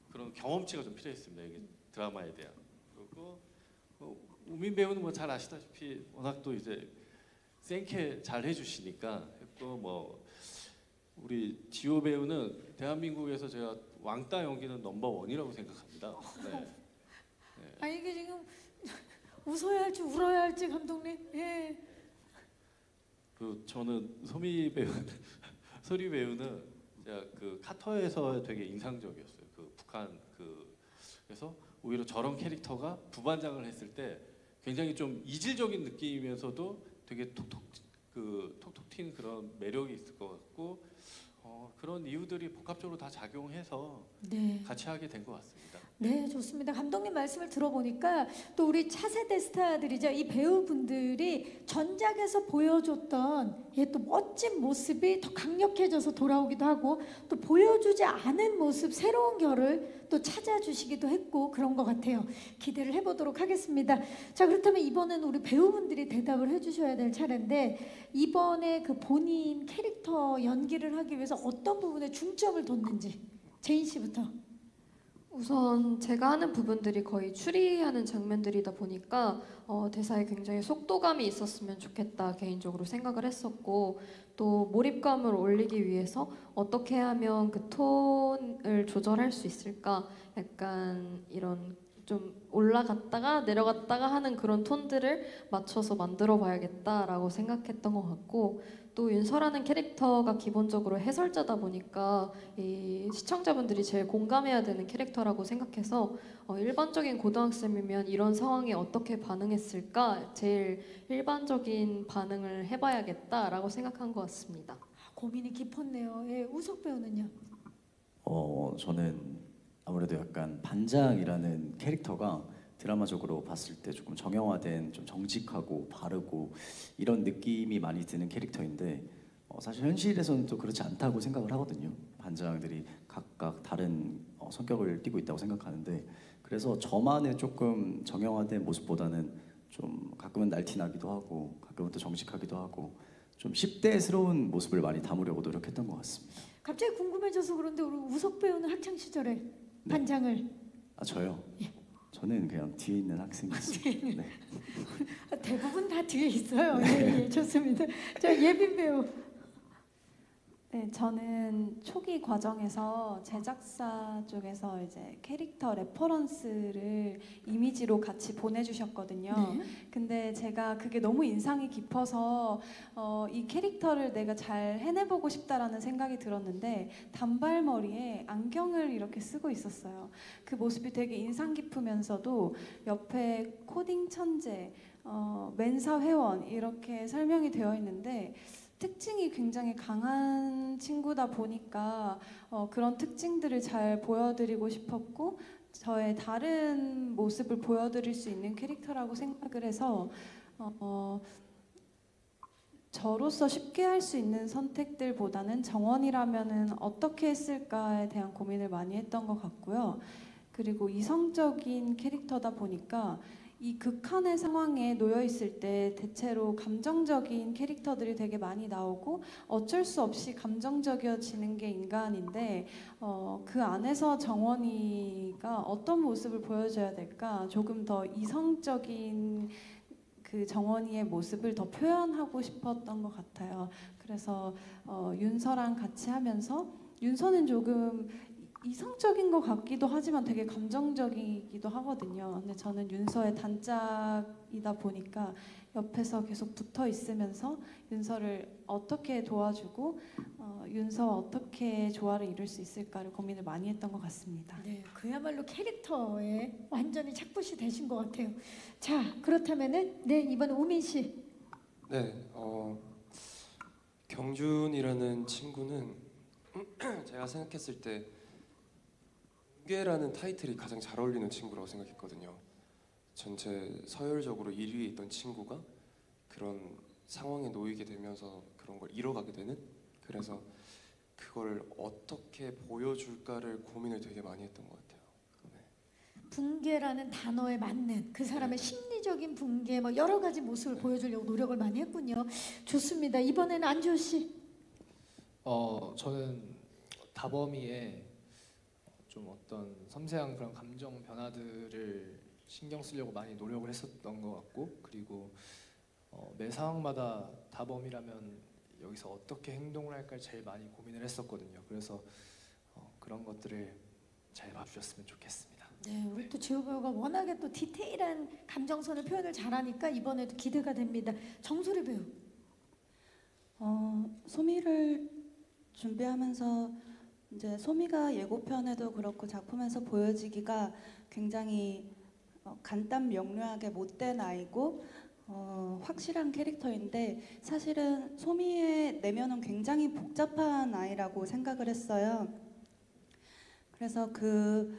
[SPEAKER 2] 그런 경험치가 좀 필요했습니다. 이게 드라마에 대한. 그리고 우민 배우는 뭐 잘 아시다시피 워낙 또 이제 생캐 잘 해주시니까 했고, 뭐 우리 지호 배우는 대한민국에서 제가 왕따 연기는 넘버 원이라고 생각합니다. 네.
[SPEAKER 1] 아 이게 지금 웃어야 할지 울어야 할지 감독님. 예.
[SPEAKER 2] 그 저는 소리 배우는 제가 그 카터에서 되게 인상적이었어요. 그 북한 그래서 오히려 저런 캐릭터가 부반장을 했을 때 굉장히 좀 이질적인 느낌이면서도 되게 톡톡 튄 그런 매력이 있을 것 같고, 그런 이유들이 복합적으로 다 작용해서
[SPEAKER 1] 네.
[SPEAKER 2] 같이 하게 된 것 같습니다.
[SPEAKER 1] 네, 좋습니다. 감독님 말씀을 들어보니까 또 우리 차세대 스타들이죠. 이 배우분들이 전작에서 보여줬던 또 멋진 모습이 더 강력해져서 돌아오기도 하고, 또 보여주지 않은 모습, 새로운 결을 또 찾아주시기도 했고 그런 것 같아요. 기대를 해보도록 하겠습니다. 자, 그렇다면 이번엔 우리 배우분들이 대답을 해주셔야 될 차례인데, 이번에 그 본인 캐릭터 연기를 하기 위해서 어떤 부분에 중점을 뒀는지 제인 씨부터.
[SPEAKER 3] 우선 제가 하는 부분들이 거의 추리하는 장면들이다 보니까 대사에 굉장히 속도감이 있었으면 좋겠다 개인적으로 생각을 했었고, 또 몰입감을 올리기 위해서 어떻게 하면 그 톤을 조절할 수 있을까, 약간 이런 좀 올라갔다가 내려갔다가 하는 그런 톤들을 맞춰서 만들어 봐야겠다라고 생각했던 것 같고, 또 윤서라는 캐릭터가 기본적으로 해설자다 보니까 이 시청자분들이 제일 공감해야 되는 캐릭터라고 생각해서 일반적인 고등학생이면 이런 상황에 어떻게 반응했을까 제일 일반적인 반응을 해봐야겠다라고 생각한 것 같습니다.
[SPEAKER 1] 고민이 깊었네요. 예, 우석 배우는요?
[SPEAKER 4] 저는 아무래도 약간 반장이라는 캐릭터가 드라마적으로 봤을 때 조금 정형화된 좀 정직하고 바르고 이런 느낌이 많이 드는 캐릭터인데 사실 현실에서는 또 그렇지 않다고 생각을 하거든요. 반장들이 각각 다른 성격을 띠고 있다고 생각하는데 그래서 저만의 조금 정형화된 모습보다는 좀 가끔은 날티나기도 하고 가끔은 또 정직하기도 하고 좀 10대스러운 모습을 많이 담으려고 노력했던 것 같습니다.
[SPEAKER 1] 갑자기 궁금해져서 그런데 우리 우석 배우는 학창 시절에
[SPEAKER 4] 네.
[SPEAKER 1] 반장을
[SPEAKER 4] 저요?
[SPEAKER 1] 예.
[SPEAKER 4] 저는 그냥 뒤에 있는 학생이었습니다. 네.
[SPEAKER 1] 대부분 다 뒤에 있어요. 예, 예, 좋습니다. 자, 예빈 배우.
[SPEAKER 8] 네, 저는 초기 과정에서 제작사 쪽에서 이제 캐릭터 레퍼런스를 이미지로 같이 보내주셨거든요.
[SPEAKER 1] 네.
[SPEAKER 8] 근데 제가 그게 너무 인상이 깊어서 이 캐릭터를 내가 잘 해내보고 싶다라는 생각이 들었는데 단발머리에 안경을 이렇게 쓰고 있었어요. 그 모습이 되게 인상 깊으면서도 옆에 코딩 천재, 멘사 회원 이렇게 설명이 되어 있는데 특징이 굉장히 강한 친구다 보니까 그런 특징들을 잘 보여드리고 싶었고 저의 다른 모습을 보여드릴 수 있는 캐릭터라고 생각을 해서 저로서 쉽게 할 수 있는 선택들보다는 정원이라면은 어떻게 했을까에 대한 고민을 많이 했던 것 같고요. 그리고 이성적인 캐릭터다 보니까 이 극한의 상황에 놓여 있을 때 대체로 감정적인 캐릭터들이 되게 많이 나오고 어쩔 수 없이 감정적이어지는 게 인간인데 그 안에서 정원이가 어떤 모습을 보여줘야 될까? 조금 더 이성적인 그 정원이의 모습을 더 표현하고 싶었던 것 같아요. 그래서 윤서랑 같이 하면서 윤서는 조금 이성적인 것 같기도 하지만 되게 감정적이기도 하거든요. 근데 저는 윤서의 단짝이다 보니까 옆에서 계속 붙어 있으면서 윤서를 어떻게 도와주고 윤서와 어떻게 조화를 이룰 수 있을까를 고민을 많이 했던 것 같습니다.
[SPEAKER 1] 네, 그야말로 캐릭터에 완전히 착붙이 되신 것 같아요. 자, 그렇다면은 네, 이번에 우민 씨.
[SPEAKER 6] 네, 경준이라는 친구는 제가 생각했을 때 공개라는 타이틀이 가장 잘 어울리는 친구라고 생각했거든요. 전체 서열적으로 1위에 있던 친구가 그런 상황에 놓이게 되면서 그런 걸 잃어가게 되는, 그래서 그걸 어떻게 보여줄까를 고민을 되게 많이 했던 것 같아요. 네.
[SPEAKER 1] 붕괴라는 단어에 맞는 그 사람의 심리적인 붕괴, 뭐 여러 가지 모습을 보여주려고 노력을 많이 했군요. 좋습니다. 이번에는 안지호 씨.
[SPEAKER 7] 저는 다범이의 좀 어떤 섬세한 그런 감정 변화들을 신경 쓰려고 많이 노력을 했었던 것 같고, 그리고 매 상황마다 다범이라면 여기서 어떻게 행동을 할까 제일 많이 고민을 했었거든요. 그래서 그런 것들을 잘 봐주셨으면 좋겠습니다.
[SPEAKER 1] 네, 우리 또 지호 배우가 워낙에 또 디테일한 감정선을 표현을 잘하니까 이번에도 기대가 됩니다. 정소리 배우.
[SPEAKER 5] 소미를 준비하면서 이제 소미가 예고편에도 그렇고 작품에서 보여지기가 굉장히 간단 명료하게 못된 아이고 확실한 캐릭터인데 사실은 소미의 내면은 굉장히 복잡한 아이라고 생각을 했어요. 그래서 그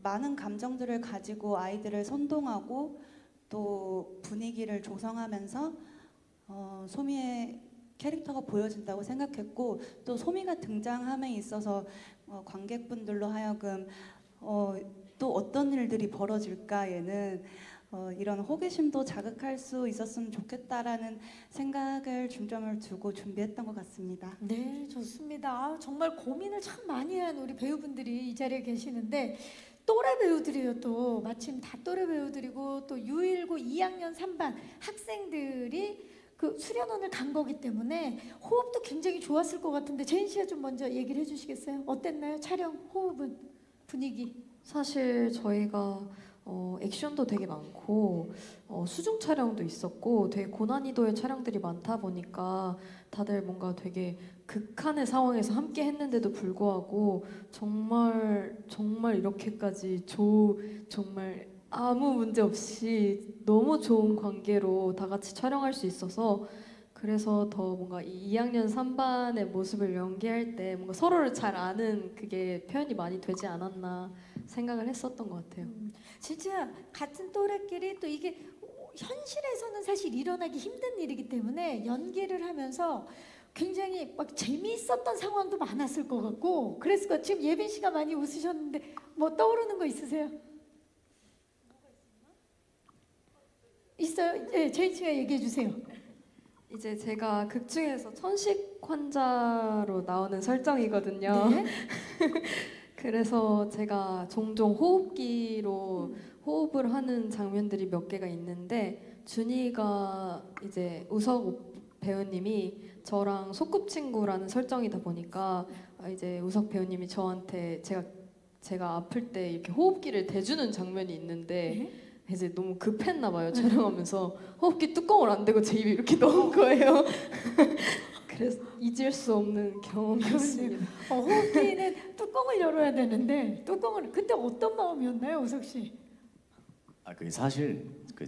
[SPEAKER 5] 많은 감정들을 가지고 아이들을 선동하고 또 분위기를 조성하면서 소미의 캐릭터가 보여진다고 생각했고, 또 소미가 등장함에 있어서 관객분들로 하여금 또 어떤 일들이 벌어질까 얘는 이런 호기심도 자극할 수 있었으면 좋겠다라는 생각을 중점을 두고 준비했던 것 같습니다.
[SPEAKER 1] 네, 좋습니다. 정말 고민을 참 많이 한 우리 배우분들이 이 자리에 계시는데 또래 배우들이요. 또 마침 다 또래 배우들이고 또 U19 2학년 3반 학생들이 그 수련원을 간 거기 때문에 호흡도 굉장히 좋았을 것 같은데 제인 씨가 좀 먼저 얘기를 해주시겠어요? 어땠나요? 촬영 호흡은, 분위기?
[SPEAKER 3] 사실 저희가 액션도 되게 많고 수중 촬영도 있었고 되게 고난이도의 촬영들이 많다 보니까 다들 뭔가 되게 극한의 상황에서 함께 했는데도 불구하고 정말 이렇게까지 정말 아무 문제 없이 너무 좋은 관계로 다 같이 촬영할 수 있어서 그래서 더 뭔가 이 2학년 3반의 모습을 연기할 때 뭔가 서로를 잘 아는 그게 표현이 많이 되지 않았나 생각을 했었던 것 같아요.
[SPEAKER 1] 진짜 같은 또래끼리 또 이게 현실에서는 사실 일어나기 힘든 일이기 때문에 연기를 하면서 굉장히 막 재미있었던 상황도 많았을 것 같고 그랬을 것 같아요. 지금 예빈 씨가 많이 웃으셨는데 뭐 떠오르는 거 있으세요? 있어요? 네, 제이 씨가 얘기해 주세요.
[SPEAKER 3] 이제 제가 극 중에서 천식 환자로 나오는 설정이거든요.
[SPEAKER 1] 네.
[SPEAKER 3] 그래서 제가 종종 호흡기로 호흡을 하는 장면들이 몇 개가 있는데 준이가 이제 우석 배우님이 저랑 소꿉친구라는 설정이다 보니까 이제 우석 배우님이 저한테 제가 아플 때 이렇게 호흡기를 대주는 장면이 있는데 이제 너무 급했나 봐요. 촬영하면서 호흡기 뚜껑을 안 대고 제 입에 이렇게 넣은 거예요. 그래서 잊을 수 없는 경험이었습니다.
[SPEAKER 1] 호흡기는 뚜껑을 열어야 되는데 뚜껑을 그때 어떤 마음이었나요, 우석 씨?
[SPEAKER 4] 그게 사실 그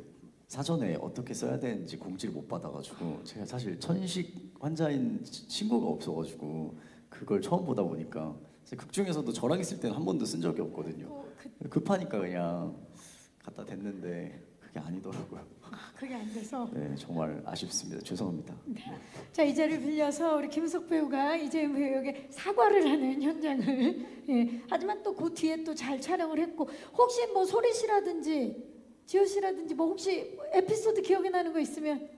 [SPEAKER 4] 사전에 어떻게 써야 되는지 공지를 못 받아가지고 제가 사실 천식 환자인 친구가 없어가지고 그걸 처음 보다 보니까 극 중에서도 저랑 있을 때는 한 번도 쓴 적이 없거든요. 급하니까 그냥 갖다 댔는데 그게 아니더라고요.
[SPEAKER 1] 그게 안 돼서.
[SPEAKER 4] 네, 정말 아쉽습니다. 죄송합니다.
[SPEAKER 1] 자, 이 자리를 빌려서 우리 김우석 배우가 이재윤 배우에게 사과를 하는 현장을 하지만 또 그 뒤에 또 잘 촬영을 했고 혹시 뭐 소리 씨라든지 지효 씨라든지 뭐 혹시 에피소드 기억에 나는 거 있으면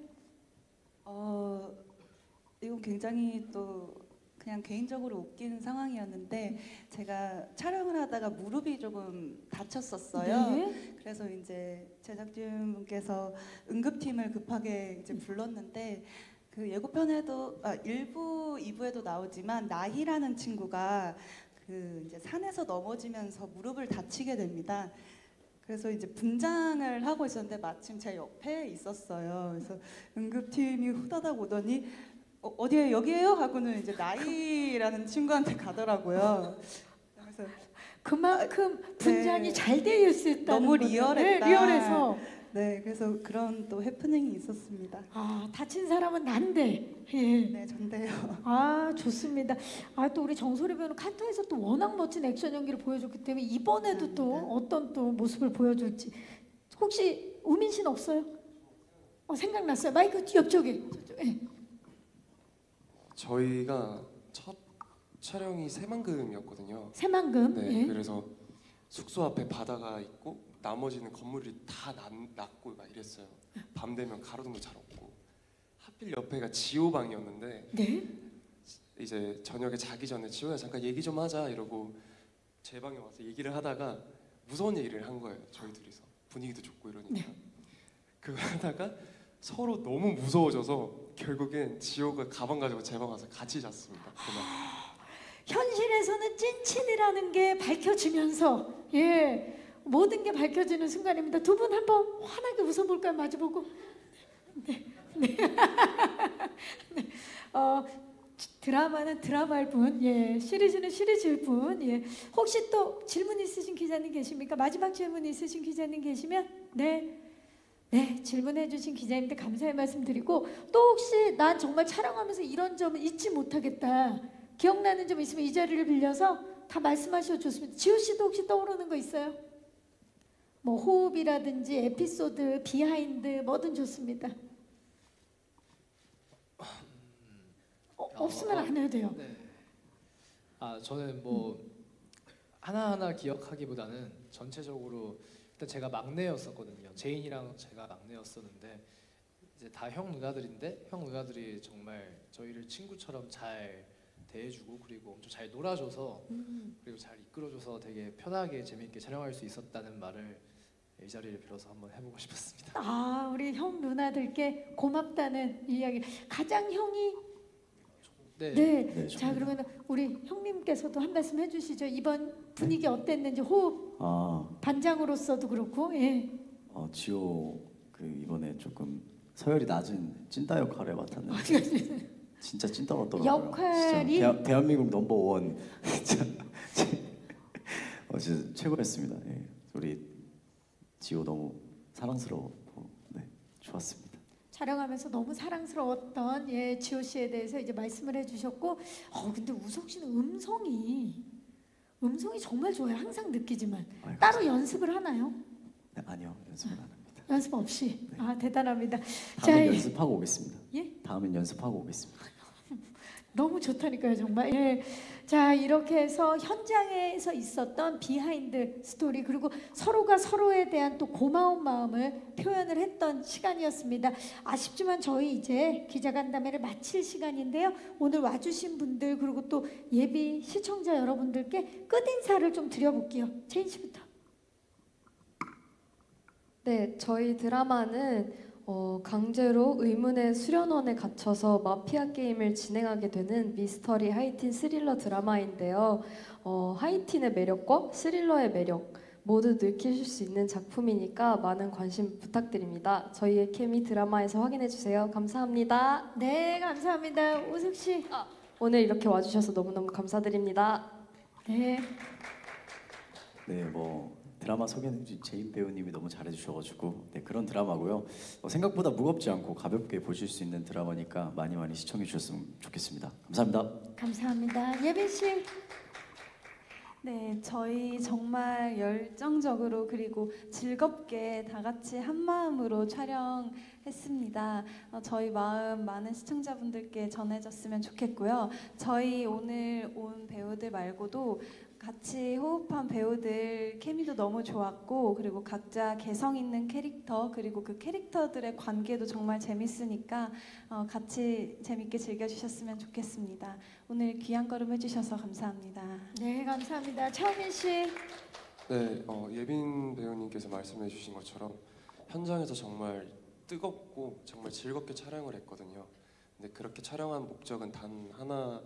[SPEAKER 5] 이건 굉장히 또 그냥 개인적으로 웃긴 상황이었는데 제가 촬영을 하다가 무릎이 조금 다쳤었어요.
[SPEAKER 1] 네.
[SPEAKER 5] 그래서 이제 제작진분께서 응급팀을 급하게 이제 불렀는데 그 예고편에도 1부, 2부에도 나오지만 나희라는 친구가 그 이제 산에서 넘어지면서 무릎을 다치게 됩니다. 그래서 이제 분장을 하고 있었는데 마침 제 옆에 있었어요. 그래서 응급팀이 후다닥 오더니 어디에 여기에요? 하고는 이제 나이라는 친구한테 가더라고요. 그래서
[SPEAKER 1] 그만큼 분장이 잘 되어 있었다는
[SPEAKER 5] 너무
[SPEAKER 1] 거죠.
[SPEAKER 5] 리얼했다.
[SPEAKER 1] 네, 리얼해서.
[SPEAKER 5] 네, 그래서 그런 또 해프닝이 있었습니다.
[SPEAKER 1] 다친 사람은 난데.
[SPEAKER 5] 네, 전데요.
[SPEAKER 1] 좋습니다. 또 우리 정소리 배우는 칸타에서 또 워낙 멋진 액션 연기를 보여줬기 때문에 이번에도 또 어떤 또 모습을 보여줄지. 혹시 우민 씨는 없어요? 생각났어요. 마이크 옆쪽에.
[SPEAKER 6] 저희가 첫 촬영이 새만금이었거든요.
[SPEAKER 1] 새만금.
[SPEAKER 6] 네, 그래서 숙소 앞에 바다가 있고 나머지는 건물이 다 낮고 막 이랬어요. 밤 되면 가로등도 잘 없고 하필 옆에가 지호방이었는데 이제 저녁에 자기 전에 지호야 잠깐 얘기 좀 하자 이러고 제 방에 와서 얘기를 하다가 무서운 얘기를 한 거예요. 저희 둘이서 분위기도 좋고 이러니까 그걸 하다가 서로 너무 무서워져서 결국엔 지호가 가방 가지고 제 방 가서 같이 잤습니다. 그날.
[SPEAKER 1] 현실에서는 찐친이라는 게 밝혀지면서 모든 게 밝혀지는 순간입니다. 두 분 한번 환하게 웃어볼까요? 마주보고. 네. 드라마는 드라마일 뿐, 시리즈는 시리즈일 뿐. 혹시 또 질문 있으신 기자님 계십니까? 마지막 질문 있으신 기자님 계시면 질문해 주신 기자님들 감사의 말씀드리고 또 혹시 난 정말 촬영하면서 이런 점을 잊지 못하겠다 기억나는 점 있으면 이 자리를 빌려서 다 말씀하셔도 좋습니다. 지호 씨도 혹시 떠오르는 거 있어요? 뭐 호흡이라든지 에피소드, 비하인드 뭐든 좋습니다. 없으면 안 해도 돼요.
[SPEAKER 7] 네. 저는 뭐 하나하나 기억하기보다는 전체적으로 일단 제가 막내였었거든요. 제인이랑 제가 막내였었는데 이제 다 형 누나들인데 형 누나들이 정말 저희를 친구처럼 잘 대해주고 그리고 엄청 잘 놀아줘서 그리고 잘 이끌어줘서 되게 편하게 재밌게 촬영할 수 있었다는 말을 이 자리를 빌어서 한번 해보고 싶었습니다.
[SPEAKER 1] 우리 형 누나들께 고맙다는 이야기. 가장 형이 자 그러면 우리 형님께서도 한 말씀 해주시죠. 이번 분위기 어땠는지 호흡 반장으로서도 그렇고.
[SPEAKER 4] 지호 이번에 조금 서열이 낮은 찐따 역할을 맡았는데 진짜 찐따 같더라고요.
[SPEAKER 1] 역할이
[SPEAKER 4] 진짜 대한민국 넘버원 진짜 최고였습니다. 우리 지호 너무 사랑스러웠고 좋았습니다.
[SPEAKER 1] 촬영하면서 너무 사랑스러웠던 예, 지호 씨에 대해서 이제 말씀을 해주셨고, 근데 우석 씨는 음성이 정말 좋아요. 항상 느끼지만
[SPEAKER 4] 아유,
[SPEAKER 1] 따로 연습을 하나요?
[SPEAKER 4] 네, 아니요, 연습은 안 합니다.
[SPEAKER 1] 연습 없이.
[SPEAKER 4] 네.
[SPEAKER 1] 대단합니다.
[SPEAKER 4] 다음엔
[SPEAKER 1] 자,
[SPEAKER 4] 연습하고 오겠습니다.
[SPEAKER 1] 예?
[SPEAKER 4] 다음엔 연습하고 오겠습니다.
[SPEAKER 1] 너무 좋다니까요, 정말. 예. 자, 이렇게 해서 현장에서 있었던 비하인드 스토리, 그리고 서로가 서로에 대한 또 고마운 마음을 표현을 했던 시간이었습니다. 아쉽지만 저희 이제 기자간담회를 마칠 시간인데요. 오늘 와주신 분들, 그리고 또 예비 시청자 여러분들께 끝인사를 좀 드려볼게요. 채인 씨부터.
[SPEAKER 3] 네, 저희 드라마는 강제로 의문의 수련원에 갇혀서 마피아 게임을 진행하게 되는 미스터리 하이틴 스릴러 드라마인데요. 하이틴의 매력과 스릴러의 매력 모두 느끼실 수 있는 작품이니까 많은 관심 부탁드립니다. 저희의 케미 드라마에서 확인해 주세요. 감사합니다.
[SPEAKER 1] 네, 감사합니다. 우석 씨.
[SPEAKER 3] 오늘 이렇게 와주셔서 너무너무 감사드립니다.
[SPEAKER 1] 네.
[SPEAKER 4] 네, 드라마 소개는 제인 배우님이 너무 잘해주셔가지고 그런 드라마고요. 생각보다 무겁지 않고 가볍게 보실 수 있는 드라마니까 많이 시청해 주셨으면 좋겠습니다. 감사합니다.
[SPEAKER 1] 감사합니다. 예빈 씨.
[SPEAKER 8] 네, 저희 정말 열정적으로 그리고 즐겁게 다 같이 한 마음으로 촬영했습니다. 저희 마음 많은 시청자분들께 전해졌으면 좋겠고요. 저희 오늘 온 배우들 말고도 같이 호흡한 배우들 케미도 너무 좋았고, 그리고 각자 개성 있는 캐릭터, 그리고 그 캐릭터들의 관계도 정말 재밌으니까 같이 재밌게 즐겨주셨으면 좋겠습니다. 오늘 귀한 걸음 해주셔서 감사합니다.
[SPEAKER 1] 네, 감사합니다. 차우민 씨.
[SPEAKER 6] 네, 예빈 배우님께서 말씀해 주신 것처럼 현장에서 정말 뜨겁고 정말 즐겁게 촬영을 했거든요. 근데 그렇게 촬영한 목적은 단 하나,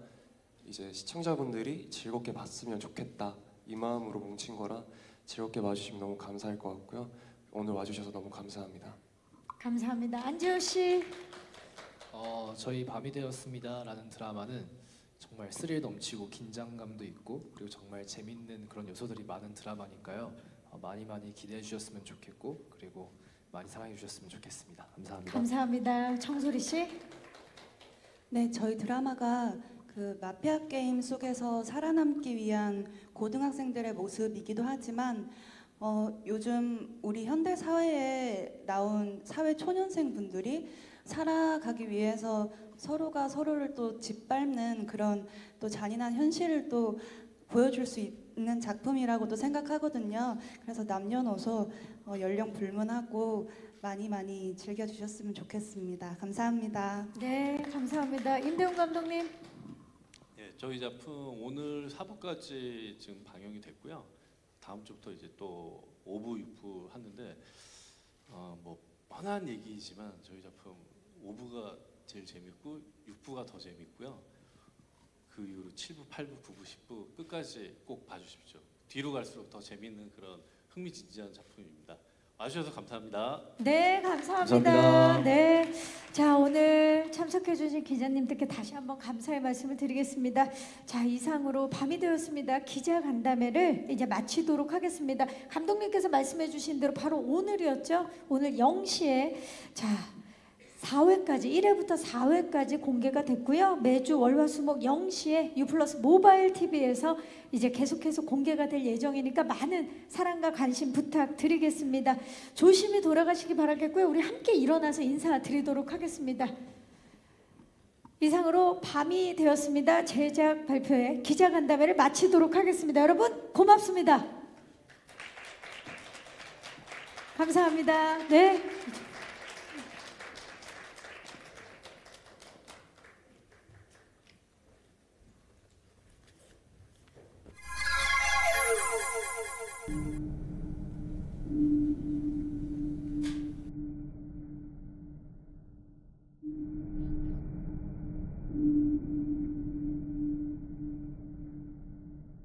[SPEAKER 6] 이제 시청자분들이 즐겁게 봤으면 좋겠다, 이 마음으로 뭉친 거라 즐겁게 봐주시면 너무 감사할 것 같고요. 오늘 와주셔서 너무 감사합니다.
[SPEAKER 1] 감사합니다. 안지호 씨.
[SPEAKER 7] 저희 밤이 되었습니다라는 드라마는 정말 스릴 넘치고 긴장감도 있고 그리고 정말 재밌는 그런 요소들이 많은 드라마니까요. 많이 기대해 주셨으면 좋겠고 그리고 많이 사랑해 주셨으면 좋겠습니다. 감사합니다.
[SPEAKER 1] 감사합니다. 청소리 씨.
[SPEAKER 5] 네, 저희 드라마가 그 마피아 게임 속에서 살아남기 위한 고등학생들의 모습이기도 하지만 요즘 우리 현대 사회에 나온 사회 초년생 분들이 살아가기 위해서 서로가 서로를 또 짓밟는 그런 또 잔인한 현실을 또 보여줄 수 있는 작품이라고도 생각하거든요. 그래서 남녀노소 연령 불문하고 많이 즐겨주셨으면 좋겠습니다. 감사합니다.
[SPEAKER 1] 네, 감사합니다. 임대웅 감독님.
[SPEAKER 2] 네, 저희 작품 오늘 4부까지 지금 방영이 됐고요. 다음 주부터 이제 또 5부, 6부 하는데 뻔한 얘기지만 저희 작품 5부가 제일 재밌고 6부가 더 재밌고요. 그 이후로 7부, 8부, 9부, 10부 끝까지 꼭 봐주십시오. 뒤로 갈수록 더 재밌는 그런 흥미진진한 작품입니다. 와주셔서 감사합니다.
[SPEAKER 1] 네, 감사합니다.
[SPEAKER 4] 감사합니다.
[SPEAKER 1] 네, 자 오늘 참석해주신 기자님들께 다시 한번 감사의 말씀을 드리겠습니다. 자, 이상으로 밤이 되었습니다. 기자간담회를 이제 마치도록 하겠습니다. 감독님께서 말씀해주신 대로 바로 오늘이었죠. 오늘 0시에 4회까지 1회부터 4회까지 공개가 됐고요. 매주 월화수목 0시에 유플러스 모바일 TV에서 이제 계속해서 공개가 될 예정이니까 많은 사랑과 관심 부탁드리겠습니다. 조심히 돌아가시기 바라겠고요. 우리 함께 일어나서 인사드리도록 하겠습니다. 이상으로 밤이 되었습니다. 제작 발표회 기자간담회를 마치도록 하겠습니다. 여러분 고맙습니다. 감사합니다. 네.